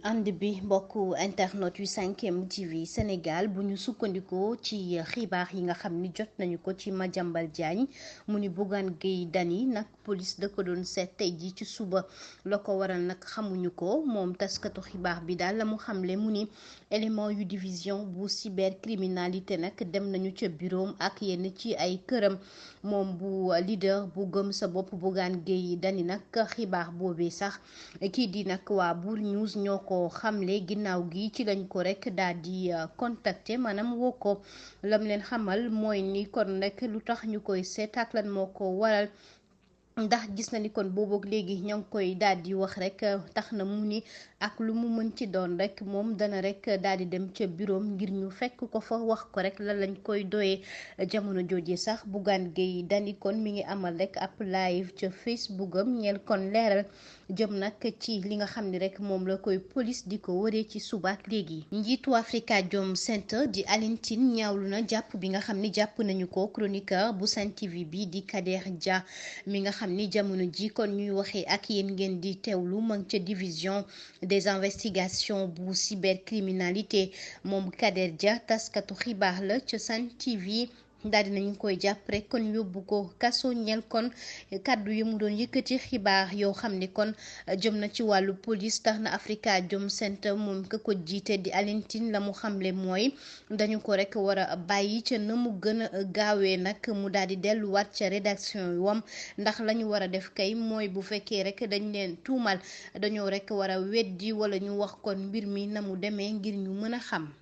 ànd bi mbokku internet yu 5M TV Sénégal bu ñu sukkandikoo ci xibaar yi nga xam ni jot nañu ko ci Madiambal Diagne mu ni Bougane Gueye Dany nag police da ko doon seet tey ji ci suba la ko waral nag xamuñu ko moom taskatu xibaar bi daal la mu xamle mu ni élément yu division bu cybercriminalité nag dem nañu ca bureau ak yenn ci ay këram moom bu leader bu gëm sa bopp Bougane Gueye Dany nag xibaar boobee sax kii di nag waa Bour News ñoo ko xamle ginnaaw gi ci lañ ko rek daal di contacter maanaam woo ko lam leen xamal mooy ni kon rek lu tax ñu koy seet ak lan moo ko waral ndax gis na ni kon boobook léegi ñoo ngi koy daal di wax rek tax na mu ni ak lu mu mën ci doon rek moom dana rek daal di dem ca bureau ngir ñu fekk ko fa wax ko rek lan lañ koy doyee jamono jooje sax Bougane Gueye Dany kon mi ngi amal rek ab live ca Facebook am ñeel kon leeral jëm nag ci li nga xam ni rek moom la koy police di ko wëree ci suba ak léegi. njiitu Afrikajom Center di Alioune Tine ñaawlu na jàpp bi nga xam ni jàpp nañu ko chroniqueur bu Sen TV bi di Kader Dia mi nga xam ni jamono ji kon ñuy waxee ak yéen ngeen di teewlu ma ngi ca division des investigations bu cybercriminalité moom Kader Dia taskatu xibaar la ca Sen TV daal di nañu koy jàpp rek kon yóbbu ko kaso ñeel kon kàddu yi mu doon yëkkati xibaar yoo xam ne kon jëm na ci wàllu police tax na Afrikajom Center moom ka ko jiite di Alioune Tine la mu xamle mooy dañu ko rek war a bàyyi ca na mu gën a gaawee nag mu daal di delluwaat ca rédaction wam ndax la ñu war a def kay mooy bu fekkee rek dañ leen tuumal dañoo rek war a weddi wala ñu wax kon mbir mi na mu demee ngir ñu mën a xam.